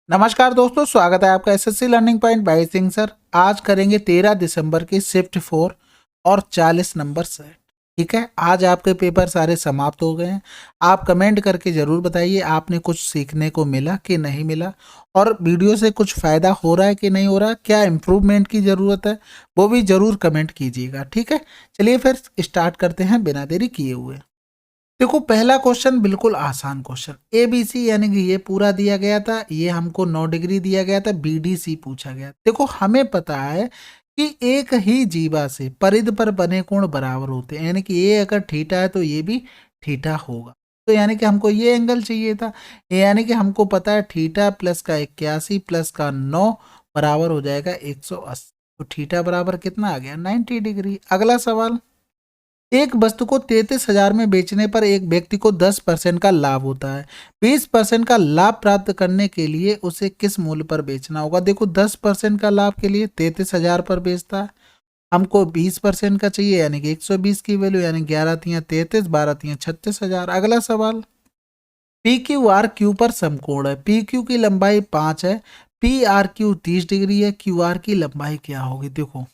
नमस्कार दोस्तों, स्वागत है आपका SSC learning point by Singh sir. आज करेंगे 13 दिसंबर की शिफ्ट 4 और 40 नंबर सेट। ठीक है, आज आपके पेपर सारे समाप्त हो गए हैं। आप कमेंट करके ज़रूर बताइए आपने कुछ सीखने को मिला कि नहीं मिला, और वीडियो से कुछ फ़ायदा हो रहा है कि नहीं हो रहा, क्या इम्प्रूवमेंट की ज़रूरत है, वो भी ज़रूर कमेंट कीजिएगा। ठीक है, चलिए फिर स्टार्ट करते हैं बिना देरी किए हुए। देखो, पहला क्वेश्चन बिल्कुल आसान क्वेश्चन, ए बी सी यानी कि ये पूरा दिया गया था, ये हमको 9 डिग्री दिया गया था, बी डी सी पूछा गया। देखो, हमें पता है कि एक ही जीवा से परिध पर बने कोण बराबर होते हैं, यानी कि ये अगर थीटा है तो ये भी थीटा होगा। तो यानी कि हमको ये एंगल चाहिए था, यानी कि हमको पता है थीटा प्लस का 81 प्लस का 9 बराबर हो जाएगा 180। तो थीटा बराबर कितना आ गया, 90 डिग्री। अगला सवाल, एक वस्तु को 33,000 में बेचने पर एक व्यक्ति को 10% का लाभ होता है। 20% का लाभ प्राप्त करने के लिए उसे किस मूल्य पर बेचना होगा। देखो, 10% का लाभ के लिए 33,000 पर बेचता है, हमको 20% का चाहिए यानी कि 120 की वैल्यू, यानी 11 तियां 33, 12 तियां 36,000। अगला सवाल, पी क्यू आर क्यू पर समकोण है, पी क्यू की लंबाई 5 है, पी आर क्यू 30 डिग्री है, क्यू आर की लंबाई क्या होगी। देखो,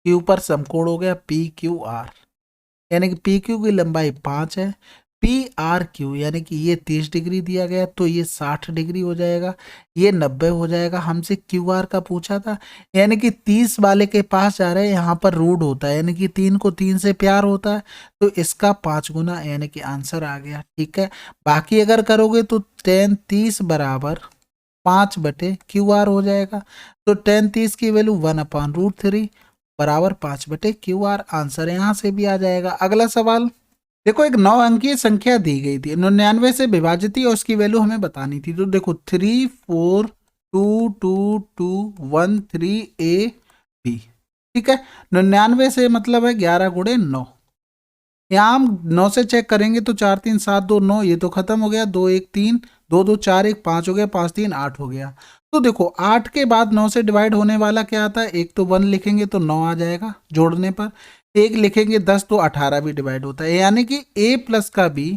क्यू पर समकोण हो गया पी क्यू आर, यानी कि पी क्यू की लंबाई 5 है, पी आर क्यू यानी कि ये 30 डिग्री दिया गया तो ये 60 डिग्री हो जाएगा, ये 90 हो जाएगा। हमसे क्यू आर का पूछा था, यानी कि 30 वाले के पास जा रहे हैं, यहाँ पर रूट होता है, यानी कि 3 को 3 से प्यार होता है, तो इसका 5 गुना, यानी कि आंसर आ गया। ठीक है, बाकी अगर करोगे तो 10 30 बराबर 5 बटे क्यू आर हो जाएगा। तो 10 30 की वैल्यू 1/√3 बराबर 5 बटे क्यू आर, आंसर यहाँ से भी आ जाएगा। अगला सवाल, देखो, एक 9 अंकीय संख्या दी गई थी, 99 से विभाजित थी और उसकी वैल्यू हमें बतानी थी। तो देखो, 3 4 2 2 2 1 3 ए बी। ठीक है, 99 से मतलब है 11 गुणे 9। यहाँ हम 9 से चेक करेंगे तो 4 3 7 2 9, ये तो खत्म हो गया, 2 1 3 2 2 4 1 5 हो गया, 5 3 8 हो गया। तो देखो, 8 के बाद 9 से डिवाइड होने वाला क्या आता है, एक तो 1 लिखेंगे तो 9 आ जाएगा जोड़ने पर, एक लिखेंगे 10 तो 18 भी डिवाइड होता है, यानी कि a प्लस का b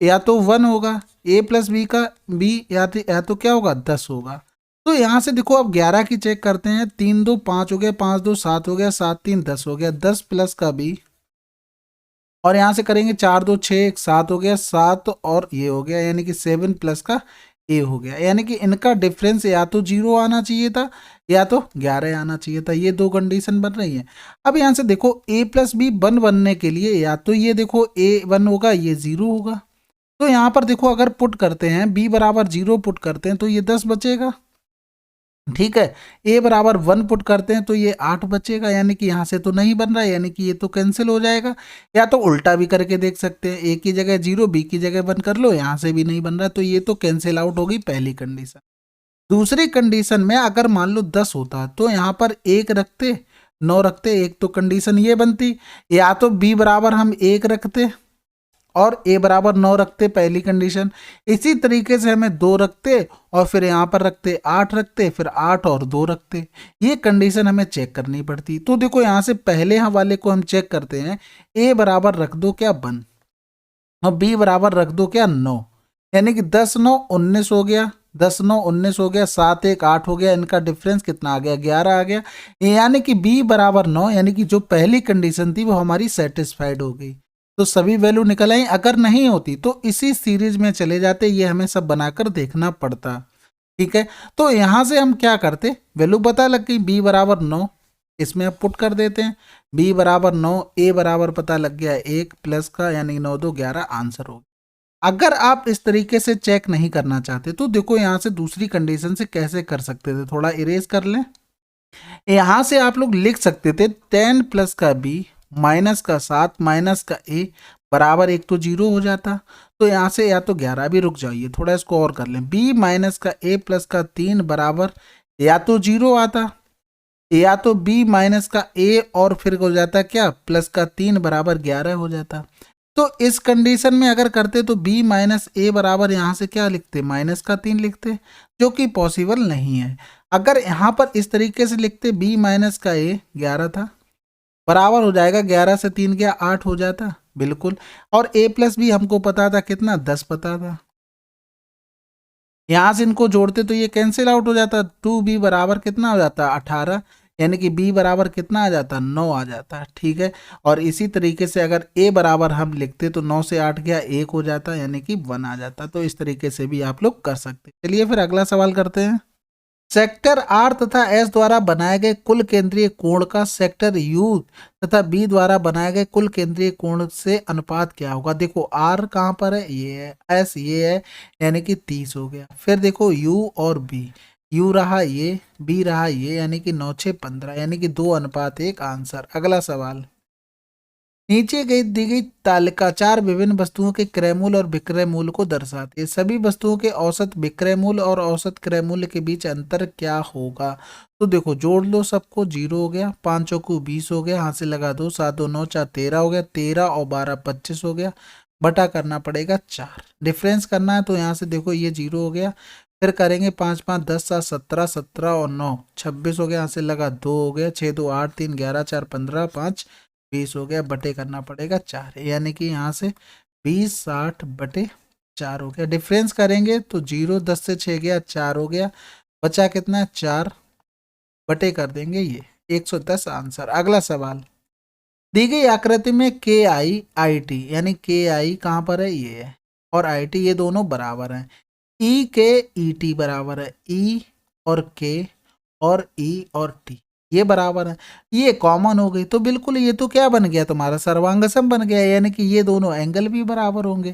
या तो 1 होगा, a प्लस बी का b या तो क्या होगा, 10 होगा। तो यहाँ से देखो, अब 11 की चेक करते हैं, 3 2 5 हो गया, 5 2 7 हो गया, 7 3 10 हो गया, 10 प्लस का b, और यहाँ से करेंगे 4 2 6 1 7 हो गया, 7 और ये हो गया, यानी कि 7 प्लस का ए हो गया, यानी कि इनका डिफरेंस या तो 0 आना चाहिए था या तो 11 आना चाहिए था। ये दो कंडीशन बन रही है। अब यहाँ से देखो, a प्लस बी 1 बनने के लिए या तो ये देखो a 1 होगा, ये 0 होगा। तो यहाँ पर देखो, अगर पुट करते हैं b बराबर 0 पुट करते हैं तो ये 10 बचेगा। ठीक है, a बराबर 1 पुट करते हैं तो ये 8 बचेगा, यानी कि यहाँ से तो नहीं बन रहा है, यानी कि ये तो कैंसिल हो जाएगा। या तो उल्टा भी करके देख सकते हैं, a की जगह 0 b की जगह 1 कर लो, यहाँ से भी नहीं बन रहा है, तो ये तो कैंसिल आउट होगी पहली कंडीशन। दूसरी कंडीशन में अगर मान लो 10 होता तो यहाँ पर 1 रखते 9 रखते, एक तो कंडीशन ये बनती, या तो b बराबर हम 1 रखते और a बराबर 9 रखते, पहली कंडीशन। इसी तरीके से हमें 2 रखते और फिर यहाँ पर रखते 8 रखते, फिर 8 और 2 रखते, ये कंडीशन हमें चेक करनी पड़ती। तो देखो, यहाँ से पहले वाले को हम चेक करते हैं, a बराबर रख दो क्या 1 और b बराबर रख दो क्या 9, यानी कि 10 9 19 हो गया, 10 9 19 हो गया, 7 1 8 हो गया, इनका डिफरेंस कितना आ गया, 11 आ गया, यानी कि b बराबर 9, यानी कि जो पहली कंडीशन थी वो हमारी सेटिस्फाइड हो गई। तो सभी वैल्यू निकल आई। अगर नहीं होती तो इसी सीरीज में चले जाते, ये हमें सब बनाकर देखना पड़ता। ठीक है, तो यहाँ से हम क्या करते, वैल्यू पता लग गई, b बराबर 9, इसमें अब पुट कर देते हैं, b बराबर 9, a बराबर पता लग गया 1 प्लस का, यानी 9 2 11, आंसर हो गया। अगर आप इस तरीके से चेक नहीं करना चाहते तो देखो, यहाँ से दूसरी कंडीशन से कैसे कर सकते थे, थोड़ा इरेज कर लें। यहाँ से आप लोग लिख सकते थे 10 प्लस का b माइनस का 7 माइनस का a बराबर, एक तो 0 हो जाता, तो यहाँ से या तो 11 भी, रुक जाइए थोड़ा इसको और कर लें, b माइनस का a प्लस का 3 बराबर या तो 0 आता, या तो b माइनस का a और फिर हो जाता क्या, प्लस का 3 बराबर 11 हो जाता। तो इस कंडीशन में अगर करते तो b माइनस ए बराबर यहाँ से क्या लिखते, माइनस का 3 लिखते, जो कि पॉसिबल नहीं है। अगर यहाँ पर इस तरीके से लिखते, b माइनस का a 11 था, बराबर हो जाएगा 11 से 3 गया 8 हो जाता, बिल्कुल। और a प्लस बी हमको पता था कितना, 10 पता था। यहाँ से इनको जोड़ते तो ये कैंसिल आउट हो जाता, 2b बराबर कितना हो जाता 18, यानी कि b बराबर कितना आ जाता 9 आ जाता, ठीक है। और इसी तरीके से अगर a बराबर हम लिखते तो 9 से 8 गया 1 हो जाता, यानी कि 1 आ जाता। तो इस तरीके से भी आप लोग कर सकते हैं। चलिए फिर अगला सवाल करते हैं। सेक्टर आर तथा एस द्वारा बनाए गए कुल केंद्रीय कोण का सेक्टर यू तथा बी द्वारा बनाए गए कुल केंद्रीय कोण से अनुपात क्या होगा। देखो आर कहाँ पर है, ये है, एस ये है, यानी कि 30 हो गया। फिर देखो यू और बी, यू रहा ये, बी रहा ये, यानी कि 9 6 15, यानी कि 2:1 आंसर। अगला सवाल, नीचे गई दी गई तालिका चार विभिन्न वस्तुओं के क्रय मूल्य और विक्रय मूल्य को दर्शाती है। सभी वस्तुओं के औसत विक्रय मूल्य और औसत क्रय मूल्य के बीच अंतर क्या होगा। तो देखो जोड़ लो सबको, 0 हो गया, 5 चौको 20 हो गया, हाथ से लगा दो, 7 2 9 4 13 हो गया, 13 और 12 25 हो गया, बटा करना पड़ेगा 4। डिफरेंस करना है तो यहाँ से देखो ये 0 हो गया, फिर करेंगे 5 5 10 7 17, 17 और 9 26 हो गया, यहाँ से लगा 2 हो गया, 6 2 8 3 11 4 15 5 20 हो गया, बटे करना पड़ेगा 4, यानी कि यहाँ से 20 60 बटे 4 हो गया। डिफरेंस करेंगे तो 0 10 से 6 गया 4 हो गया, बचा कितना 4, बटे कर देंगे ये 110 आंसर। अगला सवाल, दी गई आकृति में के आई आई टी, यानी के आई कहाँ पर है ये है, और आई टी ये दोनों बराबर हैं। ई के ई टी बराबर है, ई और के और ई और टी ये बराबर है, ये कॉमन हो गई तो बिल्कुल ये तो क्या बन गया तुम्हारा सर्वांग सम बन गया, यानी कि ये दोनों एंगल भी बराबर होंगे।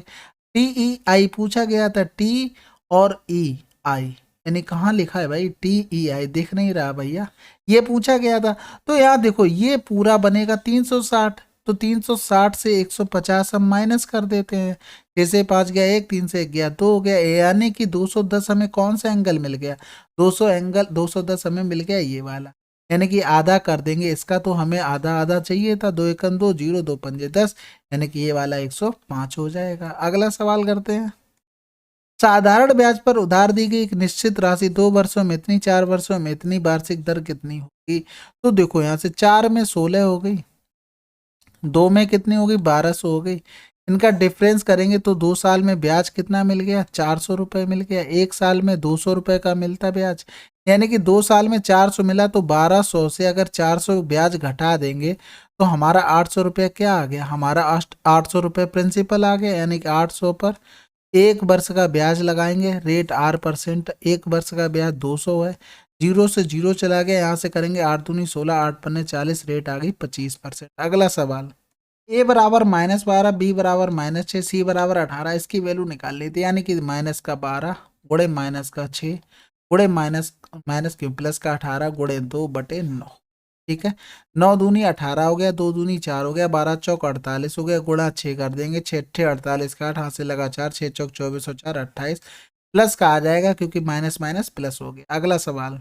टी ई आई पूछा गया था, टी और ई आई, यानी कहाँ लिखा है भाई, टी ई आई दिख नहीं रहा भैया, ये पूछा गया था। तो यार देखो ये पूरा बनेगा 360, तो 360 से 150 हम माइनस कर देते हैं, जैसे 5 गया 1, 3 से 1 गया 2 हो गया, यानी कि 210 हमें कौन सा एंगल मिल गया, 210 हमें मिल गया ये वाला, यानी कि आधा कर देंगे इसका, तो हमें आधा आधा चाहिए था, 2 एकम 2 0 2 पंजे 10, यानी कि ये वाला 105 हो जाएगा। अगला सवाल करते हैं। साधारण ब्याज पर उधार दी गई एक निश्चित राशि 2 वर्षों में इतनी, 4 वर्षों में इतनी, वार्षिक दर कितनी होगी। तो देखो यहाँ से 4 में 16 हो गई, 2 में कितनी हो गई 1200 हो गई, इनका डिफरेंस करेंगे तो 2 साल में ब्याज कितना मिल गया 400 रुपये मिल गया, 1 साल में 200 रुपये का मिलता ब्याज, यानी कि 2 साल में 400 मिला, तो 1200 से अगर 400 ब्याज घटा देंगे तो हमारा 800 रुपये क्या आ गया, हमारा 800 रुपये प्रिंसिपल आ गया, यानी कि 800 पर 1 वर्ष का ब्याज लगाएंगे, रेट 8%, 1 वर्ष का ब्याज 200 है, 0 से 0 चला गया, यहाँ से करेंगे 8 दूनी 16 8 पन्ने 40, रेट आ गई 25%। अगला सवाल, ए बराबर -12, बी बराबर -6, सी बराबर 18, इसकी वैल्यू निकाल ली थी, यानी कि माइनस का 12 गुड़े माइनस का 6 गुड़े माइनस माइनस क्यों प्लस का 18 गुड़े 2/9, ठीक है। 9 दूनी 18 हो गया, 2 दूनी 4 हो गया, 12 चौक 48 हो गया, गुणा 6 कर देंगे, 6 6 48 का 8, हाथ से लगा 4, 6 चौक 24 और 4 28, प्लस का आ जाएगा क्योंकि माइनस माइनस प्लस हो गया। अगला सवाल,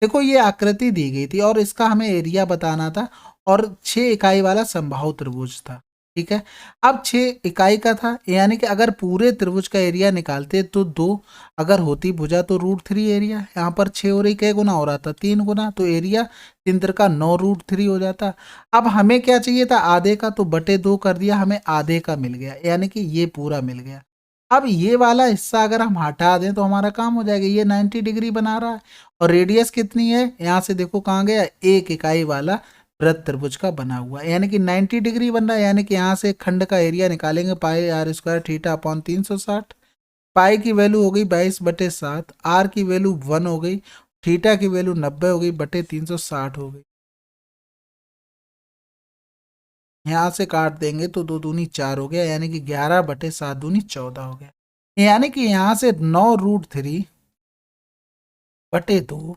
देखो ये आकृति दी गई थी और इसका हमें एरिया बताना था, और 6 इकाई वाला समबाहु त्रिभुज था, ठीक है। अब 6 इकाई का था, यानी कि अगर पूरे त्रिभुज का एरिया निकालते तो 2 अगर होती भुजा तो √3 एरिया, यहाँ पर 6 हो रही, कै गुना हो रहा था 3 गुना, तो एरिया 3 का 9 √3 हो जाता। अब हमें क्या चाहिए था आधे का, तो बटे 2 कर दिया, हमें आधे का मिल गया, यानी कि ये पूरा मिल गया। अब ये वाला हिस्सा अगर हम हटा दें तो हमारा काम हो जाएगा, ये 90 डिग्री बना रहा है, और रेडियस कितनी है, यहाँ से देखो कहाँ गया, 1 इकाई वाला वृत्त त्रिभुज का बना हुआ है, यानी कि 90 डिग्री बन रहा है, यानी कि यहाँ से खंड का एरिया निकालेंगे, पाई आर स्क्वायर थीटा अपॉन 360, पाई की वैल्यू हो गई 22/7, आर की वैल्यू 1 हो गई, थीटा की वैल्यू 90 हो गई, बटे 360 हो गई, यहाँ से काट देंगे तो 2 दूनी 4 हो गया, यानी कि 11/7 दूनी 14 हो गया, यानी कि यहाँ से 9 √3 बटे 2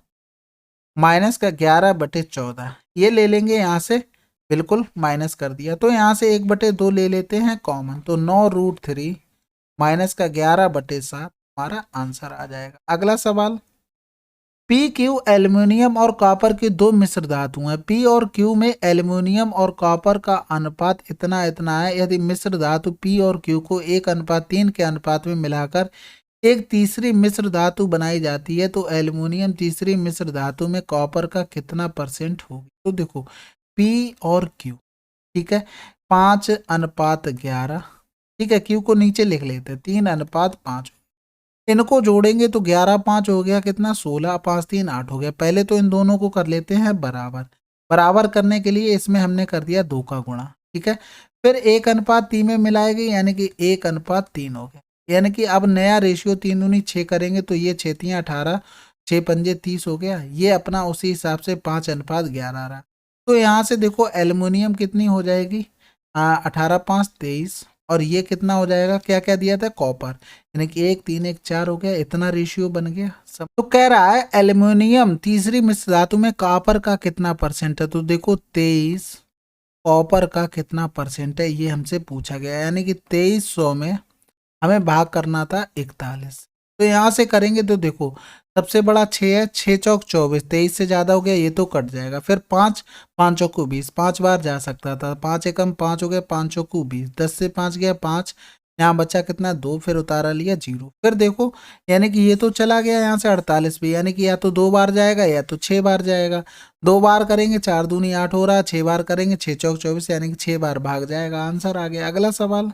माइनस का 11/14, ये ले लेंगे यहाँ से, बिल्कुल माइनस कर दिया, तो यहाँ से 1/2 ले लेते हैं कॉमन, तो 9 √3 माइनस का 11/7 हमारा आंसर आ जाएगा। अगला सवाल, पी क्यू एल्यूमिनियम और कॉपर की दो मिश्र धातु हैं, पी और क्यू में एल्यूमिनियम और कॉपर का अनुपात इतना इतना है, यदि मिश्र धातु पी और क्यू को 1:3 के अनुपात में मिलाकर एक तीसरी मिश्र धातु बनाई जाती है तो एल्युमिनियम तीसरी मिश्र धातु में कॉपर का कितना % होगी। तो देखो P और Q, ठीक है, 5:11, ठीक है, Q को नीचे लिख लेते हैं 3:5, इनको जोड़ेंगे तो 11 5 हो गया कितना 16, 5 3 8 हो गया। पहले तो इन दोनों को कर लेते हैं बराबर। बराबर करने के लिए इसमें हमने कर दिया 2 का गुणा, ठीक है। फिर 1:3 में मिलाएगी यानी कि 1:3 हो गया। यानी कि अब नया रेशियो 3 दूनी 6 करेंगे तो ये 6 तियां 18, 6 पंजे 30 हो गया। ये अपना उसी हिसाब से 5:11 आ रहा। तो यहाँ से देखो एल्युमिनियम कितनी हो जाएगी, 18 5 23, और ये कितना हो जाएगा, क्या क्या दिया था, कॉपर, यानी कि 1 3 1 4 हो गया। इतना रेशियो बन गया सब। तो कह रहा है एल्युमिनियम तीसरी मिश्र धातु में कॉपर का कितना परसेंट है। तो देखो 23 कॉपर का कितना परसेंट है ये हमसे पूछा गया, यानी कि 2300 में हमें भाग करना था 41। तो यहाँ से करेंगे तो देखो सबसे बड़ा 6 है, 6 चौक 24, 23 से ज़्यादा हो गया ये तो कट जाएगा। फिर 5, 5 चौको 20, 5 बार जा सकता था, 5 एकम 5 हो गया, 5 चौको 20, 10 से 5 गया 5, यहाँ बचा कितना 2, फिर उतारा लिया 0। फिर देखो यानी कि ये तो चला गया यहाँ से 48 भी, यानी कि या तो 2 बार जाएगा या तो 6 बार जाएगा। 2 बार करेंगे 4 दूनी 8 हो रहा, 6 बार करेंगे 6 चौक 24, यानी कि 6 बार भाग जाएगा। आंसर आ गया। अगला सवाल,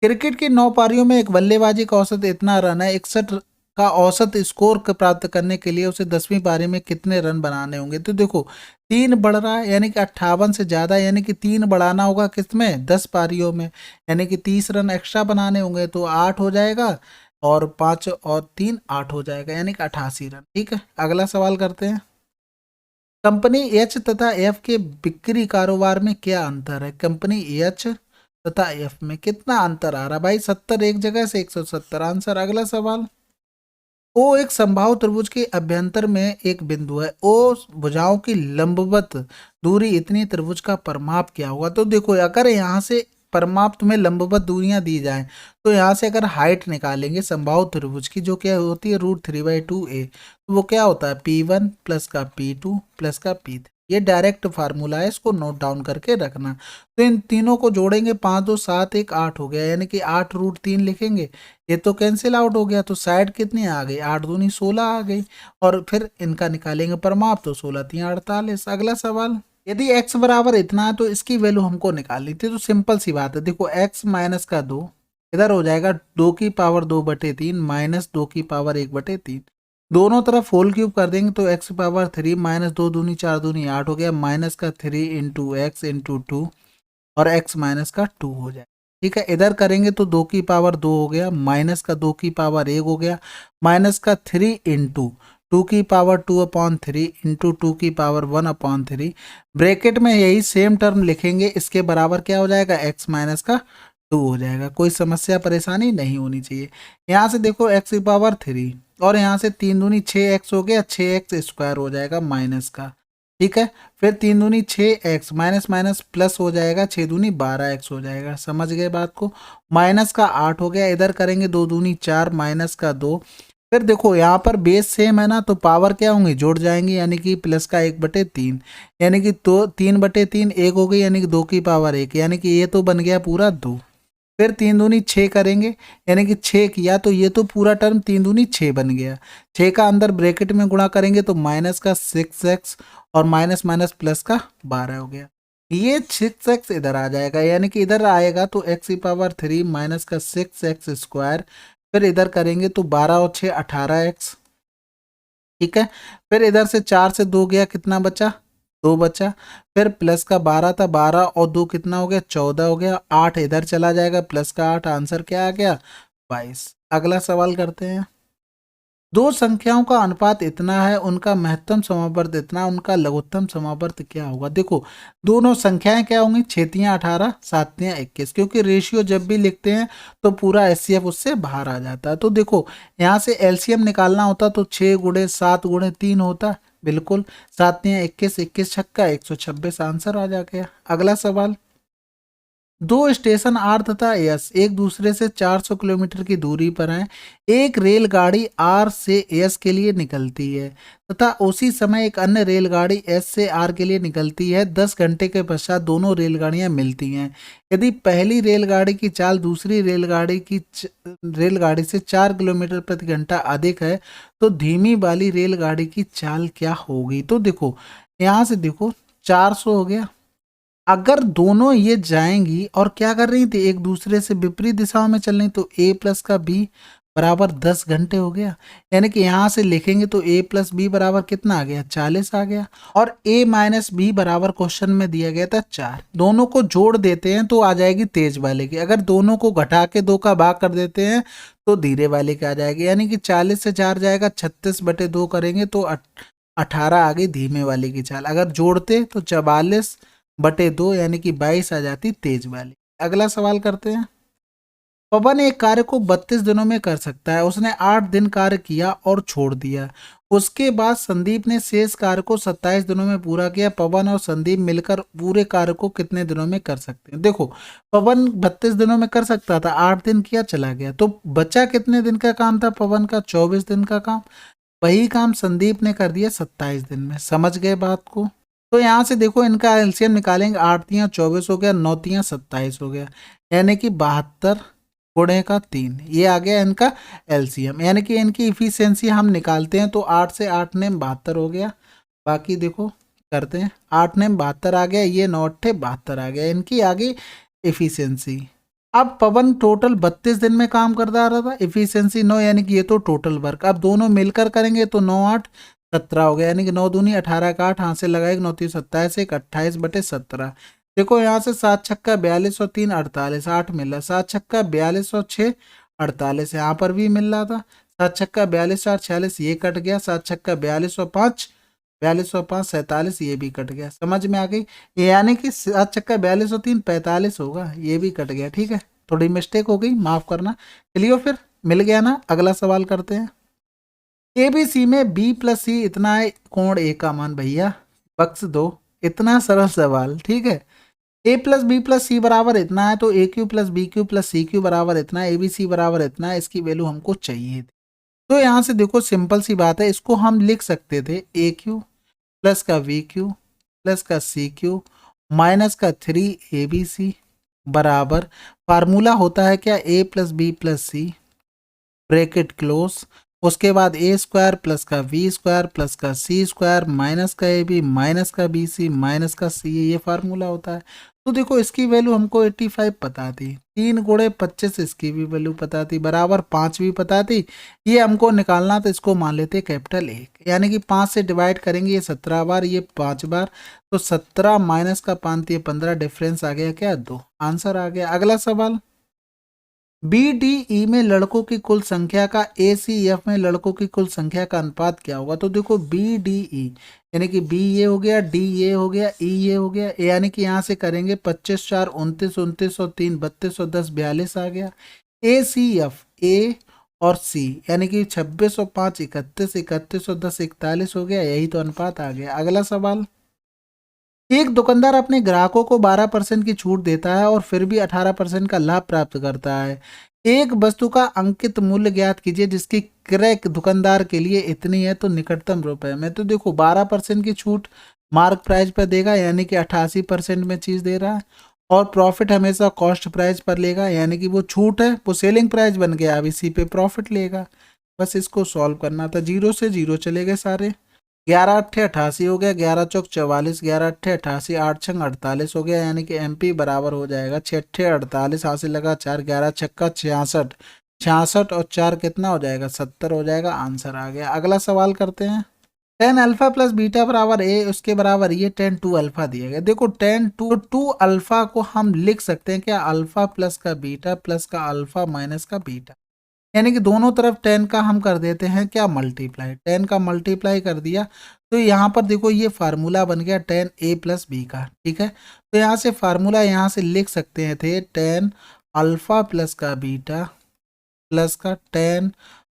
क्रिकेट की 9 पारियों में एक बल्लेबाजी का औसत इतना रन है, 61 का औसत स्कोर प्राप्त करने के लिए उसे 10वीं पारी में कितने रन बनाने होंगे। तो देखो 3 बढ़ रहा है यानी कि 58 से ज़्यादा, यानी कि 3 बढ़ाना होगा किसमें, 10 पारियों में, यानी कि 30 रन एक्स्ट्रा बनाने होंगे। तो 8 हो जाएगा और 5 और 3 8 हो जाएगा, यानी कि 88 रन। ठीक है, अगला सवाल करते हैं। कंपनी एच तथा एफ के बिक्री कारोबार में क्या अंतर है। कंपनी एच तथा एफ में कितना अंतर आ रहा भाई, 70 एक जगह से 170। आंसर। अगला सवाल, ओ एक समबाहु त्रिभुज के अभ्यंतर में एक बिंदु है, ओ भुजाओं की लंबवत दूरी इतनी, त्रिभुज का परिमाप क्या होगा। तो देखो अगर यहाँ से परिमाप तुम्हें लंबवत दूरियां दी जाएं तो यहाँ से अगर हाइट निकालेंगे समबाहु त्रिभुज की जो क्या होती है √3/2a, तो वो क्या होता है P1 प्लस का P2 प्लस का P3। ये डायरेक्ट फार्मूला है, इसको नोट डाउन करके रखना। तो इन तीनों को जोड़ेंगे 5 2 7 1 8 हो गया, यानी कि 8√3 लिखेंगे। ये तो कैंसिल आउट हो गया, तो साइड कितनी आ गई, 8 दूनी 16 आ गई। और फिर इनका निकालेंगे परिमाप तो 16 3 48। अगला सवाल, यदि x बराबर इतना है तो इसकी वैल्यू हमको निकालनी थी। तो सिंपल सी बात है, देखो x माइनस का 2 इधर हो जाएगा 2 की पावर 2/3 माइनस 2 की पावर 1/3। दोनों तरफ होल क्यूब कर देंगे तो x पावर 3 माइनस 2 दूनी 4 दूनी 8 हो गया, माइनस का 3 इंटू एक्स इंटू 2 और x माइनस का 2 हो जाएगा। ठीक है, इधर करेंगे तो 2 की पावर 2 हो गया, माइनस का 2 की पावर 1 हो गया, माइनस का 3 इंटू 2 की पावर 2/3 इंटू 2 की पावर 1/3। ब्रैकेट में यही सेम टर्म लिखेंगे, इसके बराबर क्या हो जाएगा, x माइनस का 2 हो जाएगा। कोई समस्या परेशानी नहीं होनी चाहिए। यहाँ से देखो x की पावर 3 और यहाँ से 3 दूनी 6x हो गया, 6x² हो जाएगा माइनस का। ठीक है, फिर 3 दूनी 6x माइनस माइनस प्लस हो जाएगा, 6 दूनी 12x हो जाएगा। समझ गए बात को। माइनस का 8 हो गया, इधर करेंगे 2 दूनी 4 माइनस का 2। फिर देखो यहाँ पर बेस सेम है ना, तो पावर क्या होंगी, जुड़ जाएंगी, यानी कि प्लस का 1/3, यानी कि तो 3/3 1 हो गई, यानी कि 2 की पावर 1, यानी कि ये तो बन गया पूरा 2। फिर 3 दूनी 6 करेंगे, यानी कि 6 किया तो ये तो पूरा टर्म 3 दूनी 6 बन गया। 6 का अंदर ब्रैकेट में गुणा करेंगे तो माइनस का 6x और माइनस माइनस प्लस का 12 हो गया। ये 6x इधर आ जाएगा, यानी कि इधर आएगा तो x की पावर 3 माइनस का 6x²। फिर इधर करेंगे तो 12 और 6 18x। ठीक है, फिर इधर से 4 से 2 गया, कितना बचा, 2 बचा। फिर प्लस का 12 था, 12 और 2 कितना हो गया, 14 हो गया। 8 इधर चला जाएगा, प्लस का 8, आंसर क्या आ गया, 22। अगला सवाल करते हैं। दो संख्याओं का अनुपात इतना है, उनका महत्तम समावर्त इतना, उनका लघुत्तम समावर्त क्या होगा। देखो दोनों संख्याएं क्या होंगी, 6 18 7 21, क्योंकि रेशियो जब भी लिखते हैं तो पूरा एचसीएफ उससे बाहर आ जाता है। तो देखो यहाँ से एलसीएम निकालना होता तो 6 गुणे 7 गुणे 3 होता, बिल्कुल 7 21, 21 छक्का 126, आंसर आ जा गया। अगला सवाल, दो स्टेशन आर तथा एस एक दूसरे से 400 किलोमीटर की दूरी पर हैं। एक रेलगाड़ी आर से एस के लिए निकलती है तथा उसी समय एक अन्य रेलगाड़ी एस से आर के लिए निकलती है। 10 घंटे के पश्चात दोनों रेलगाड़ियां मिलती हैं। यदि पहली रेलगाड़ी की चाल दूसरी रेलगाड़ी से 4 किलोमीटर प्रति घंटा अधिक है तो धीमी वाली रेलगाड़ी की चाल क्या होगी। तो देखो यहाँ से देखो 400 हो गया, अगर दोनों ये जाएंगी और क्या कर रही थी, एक दूसरे से विपरीत दिशाओं में चल रही, तो a प्लस का b बराबर 10 घंटे हो गया। यानी कि यहाँ से लिखेंगे तो a प्लस बी बराबर कितना आ गया, 40 आ गया। और a माइनस बी बराबर क्वेश्चन में दिया गया था 4। दोनों को जोड़ देते हैं तो आ जाएगी तेज वाले की, अगर दोनों को घटा के 2 का भाग कर देते हैं तो धीरे वाले की आ जाएगी। यानी कि 40 से 4 जाएगा, 36/2 करेंगे तो 18 आ गई धीमे वाले की चाल। अगर जोड़ते तो 44/2 यानी कि 22 आ जाती तेज वाली। अगला सवाल करते हैं। पवन एक कार्य को 32 दिनों में कर सकता है। उसने 8 दिन कार्य किया और छोड़ दिया। उसके बाद संदीप ने शेष कार्य को 27 दिनों में पूरा किया। पवन और संदीप मिलकर पूरे कार्य को कितने दिनों में कर सकते हैं? देखो, पवन 32 दिनों में कर सकता था, 8 दिन किया चला गया, तो बचा कितने दिन का काम था पवन का? 24 दिन का काम। वही काम संदीप ने कर दिया 27 दिन में। समझ गए बात को? तो यहाँ से देखो, इनका एलसीएम निकालेंगे। 8 तियां 24 हो गया, 9 तियां 27 हो गया, यानी कि 72 गुणे का 3, ये आ गया इनका एलसीएम। यानी कि इनकी इफिशियंसी हम निकालते हैं तो 8 से 8 ने 72 हो गया। बाकी देखो करते हैं, 8 ने 72 आ गया, ये 9 8 72 आ गया, इनकी आ गई इफिशियंसी। अब पवन टोटल 32 दिन में काम करता आ रहा था, इफिशियंसी 9, यानी कि ये तो टोटल वर्क। अब दोनों मिलकर करेंगे तो 9 8 17 हो गया, यानी कि 9 दूनी 18 का 8 हाथ से लगाएगा, 9 3 27, 1 28/17। देखो यहाँ से 7 छक्का 42 और 3 48, 8 मिल रहा। 7 छक्का 42 और 6 48, यहाँ पर भी मिल रहा था। 7 छक्का 42 और 46, ये कट गया। 7 छक्का 42 और 5 47, ये भी कट गया। समझ में आ गई? यानी कि 7 छक्का 42 और 3 45 होगा, ये भी कट गया। ठीक है, थोड़ी मिस्टेक हो गई, माफ करना। चलिए फिर, मिल गया ना। अगला सवाल करते हैं। एबीसी में बी प्लस सी इतना है, कोण ए का मान भैया बख्श दो। इतना सरल सवाल, ठीक है। A plus B plus C बराबर इतना है, तो A cube plus B cube plus C cube बराबर इतना है, ए बी सी बराबर इतना है। इसकी वैल्यू हमको चाहिए थी। तो यहाँ से देखो सिंपल सी बात है, इसको हम लिख सकते थे ए क्यू प्लस का वी क्यू प्लस का सी क्यू माइनस का 3 ABC बराबर, फार्मूला होता है क्या, ए प्लस बी प्लस सी ब्रैकेट क्लोज, उसके बाद ए स्क्वायर प्लस का वी स्क्वायर प्लस का सी स्क्वायर माइनस का ए बी माइनस का बी सी माइनस का सी, ये फार्मूला होता है। तो देखो इसकी वैल्यू हमको 85 पता थी, 3 गुणे 25 इसकी भी वैल्यू पता थी, बराबर 5 भी पता थी। ये हमको निकालना, तो इसको मान लेते कैपिटल 1, यानी कि 5 से डिवाइड करेंगे, ये 17 बार, ये 5 बार, तो 17 माइनस का 5 ये 15, डिफरेंस आ गया क्या, 2। आंसर आ गया। अगला सवाल। बी डी ई में लड़कों की कुल संख्या का ए सी एफ में लड़कों की कुल संख्या का अनुपात क्या होगा? तो देखो बी डी ई यानी कि बी ये हो गया, डी ये हो गया, ई ये हो गया, यानी कि यहाँ से करेंगे 25 4 29 29 और 3 32 और 10 42 आ गया। ए सी एफ ए और सी यानी कि 26 और 5 31 31 और 10 41 हो गया, यही तो अनुपात आ गया। अगला सवाल। एक दुकानदार अपने ग्राहकों को 12% की छूट देता है और फिर भी 18% का लाभ प्राप्त करता है। एक वस्तु का अंकित मूल्य ज्ञात कीजिए जिसकी क्रय दुकानदार के लिए इतनी है, तो निकटतम रुपए में। तो देखो 12% की छूट मार्क प्राइस पर देगा, यानी कि 88% में चीज दे रहा है, और प्रॉफिट हमेशा कॉस्ट प्राइस पर लेगा, यानी कि वो छूट है वो सेलिंग प्राइस बन गया, अब इसी पे प्रॉफिट लेगा। बस इसको सॉल्व करना था। 0 से 0 चले गए सारे। 11 8 88 हो गया, 11 चौक 44, 11 8 88, 8 छंग 48 हो गया, यानी कि एमपी बराबर हो जाएगा 6 8 48, हासिल लगा 4, 11 छक्का 66, 66 और 4 कितना हो जाएगा, 70 हो जाएगा। आंसर आ गया। अगला सवाल करते हैं। 10 अल्फा प्लस बीटा बराबर ए, उसके बराबर ये 10 2 अल्फा दिया गया। देखो 10 2 अल्फा को हम लिख सकते हैं क्या, अल्फा प्लस का बीटा प्लस का अल्फा माइनस का बीटा, यानी कि दोनों तरफ 10 का हम कर देते हैं क्या, मल्टीप्लाई। 10 का मल्टीप्लाई कर दिया, तो यहाँ पर देखो ये फार्मूला बन गया 10 ए प्लस बी का। ठीक है, तो यहाँ से फार्मूला यहाँ से लिख सकते हैं थे 10 अल्फा प्लस का बीटा प्लस का 10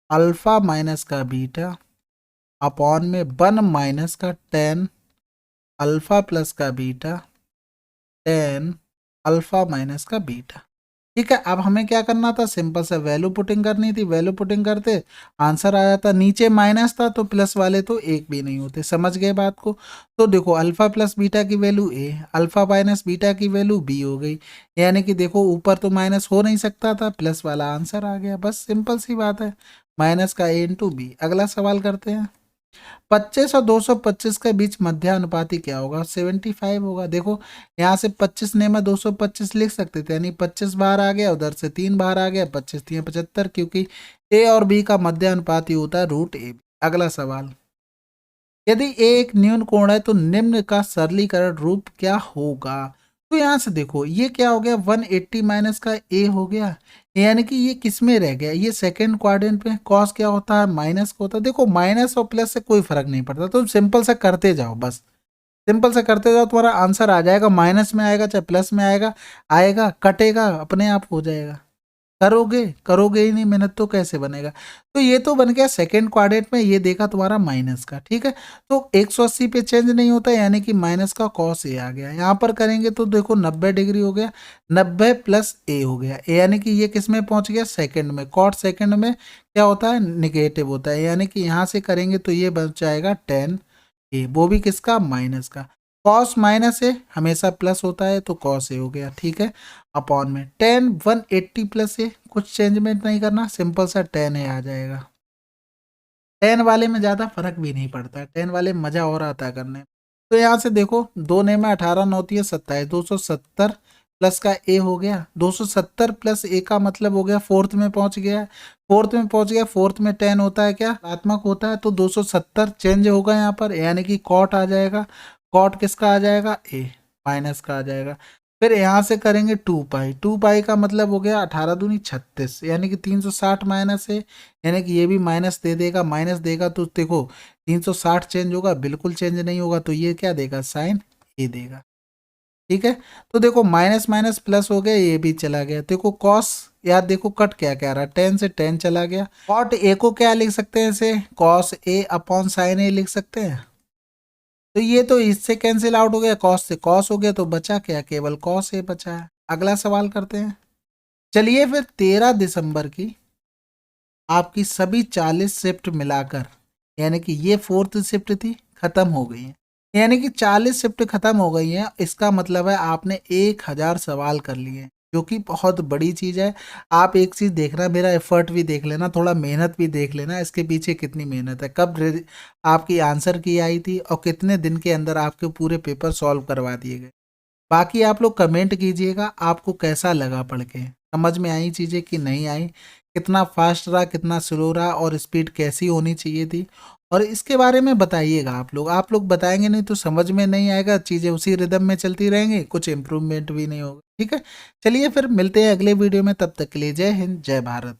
अल्फा माइनस का बीटा अपॉन में 1 माइनस का 10 अल्फा प्लस का बीटा 10 अल्फा माइनस का बीटा। ठीक है, अब हमें क्या करना था, सिंपल से वैल्यू पुटिंग करनी थी। वैल्यू पुटिंग करते आंसर आ जाता, नीचे माइनस था तो प्लस वाले तो एक भी नहीं होते। समझ गए बात को? तो देखो अल्फा प्लस बीटा की वैल्यू ए, अल्फा माइनस बीटा की वैल्यू बी हो गई, यानी कि देखो ऊपर तो माइनस हो नहीं सकता था, प्लस वाला आंसर आ गया। बस सिंपल सी बात है, माइनस का ए इंटू बी। अगला सवाल करते हैं। 25 और 225 के बीच मध्यानुपाती क्या होगा? 75 होगा। देखो यहाँ से 25 ने मैं 225 लिख सकते थे, यानी 25 बाहर आ गया, उधर से 3 बाहर आ गया, 25 3 75, क्योंकि ए और बी का मध्यानुपाती होता है रूट ए। अगला सवाल, यदि ए एक न्यून कोण है तो निम्न का सरलीकरण रूप क्या होगा? तो यहाँ से देखो ये क्या हो गया, 180 माइनस का ए हो गया, यानी कि ये किस में रह गया, ये सेकंड क्वाड्रेंट में। कॉस क्या होता है? माइनस का होता है। देखो माइनस और प्लस से कोई फर्क नहीं पड़ता, तो सिंपल से करते जाओ, बस सिंपल से करते जाओ, तुम्हारा आंसर आ जाएगा। माइनस में आएगा चाहे प्लस में आएगा, आएगा कटेगा अपने आप हो जाएगा। करोगे करोगे ही नहीं मेहनत तो कैसे बनेगा? तो ये तो बन गया सेकंड क्वाड्रेंट में, ये देखा तुम्हारा माइनस का, ठीक है। तो 180 पे चेंज नहीं होता, यानी कि माइनस का कॉस ए आ गया। यहाँ पर करेंगे तो देखो 90 डिग्री हो गया, 90 प्लस ए हो गया, यानी कि ये किस में पहुंच गया? सेकंड में। कॉट सेकंड में क्या होता है? निगेटिव होता है, यानी कि यहाँ से करेंगे तो ये बन जाएगा 10 ए, वो भी किसका? माइनस का। कॉस माइनस ए हमेशा प्लस होता है, तो कॉस ए हो गया, ठीक है। अपॉन में 10 180 प्लस ए, कुछ चेंजमेंट नहीं करना, सिंपल सा 10 ए आ जाएगा। 10 वाले में ज़्यादा फर्क भी नहीं पड़ता है, 10 वाले में मज़ा और आता है करने में। तो यहाँ से देखो 2 ने में 18 9 27, 270 प्लस का ए हो गया, 270 प्लस ए का मतलब हो गया फोर्थ में पहुंच गया। फोर्थ में पहुंच गया, फोर्थ में 10 होता है क्या? ऋणात्मक होता है, तो 270 चेंज होगा यहाँ पर, यानी कि कॉट आ जाएगा। कॉट किसका आ जाएगा? ए माइनस का आ जाएगा। फिर यहाँ से करेंगे 2 पाई, 2 पाई का मतलब हो गया 18 दूनी 36, यानी कि 360 माइनस है, यानी कि ये भी माइनस दे देगा। माइनस देगा तो देखो 360 चेंज होगा? बिल्कुल चेंज नहीं होगा, तो ये क्या देगा? साइन ए देगा, ठीक है। तो देखो माइनस माइनस प्लस हो गया, ये भी चला गया। देखो कॉस, यार देखो कट क्या क्या रहा, 10 से 10 चला गया। कॉट ए को क्या लिख सकते हैं? इसे कॉस ए अपॉन साइन ए लिख सकते हैं। तो ये तो इससे कैंसिल आउट हो गया, कॉस से कॉस हो गया, तो बचा क्या? केवल कॉस ए बचा है। अगला सवाल करते हैं। चलिए फिर 13 दिसंबर की आपकी सभी 40 शिफ्ट मिलाकर, यानी कि ये फोर्थ शिफ्ट थी, खत्म हो गई है, यानी कि 40 शिफ्ट खत्म हो गई है। इसका मतलब है आपने 1000 सवाल कर लिए हैं, जो कि बहुत बड़ी चीज़ है। आप एक चीज़ देखना, मेरा एफर्ट भी देख लेना, थोड़ा मेहनत भी देख लेना, इसके पीछे कितनी मेहनत है, कब आपकी आंसर की आई थी और कितने दिन के अंदर आपके पूरे पेपर सॉल्व करवा दिए गए। बाकी आप लोग कमेंट कीजिएगा आपको कैसा लगा पढ़ के, समझ में आई चीज़ें कि नहीं आई, कितना फास्ट रहा, कितना स्लो रहा, और स्पीड कैसी होनी चाहिए थी, और इसके बारे में बताइएगा। आप लोग बताएंगे नहीं तो समझ में नहीं आएगा, चीज़ें उसी रिदम में चलती रहेंगी, कुछ इम्प्रूवमेंट भी नहीं होगा, ठीक है। चलिए फिर मिलते हैं अगले वीडियो में, तब तक के लिए जय हिंद जय भारत।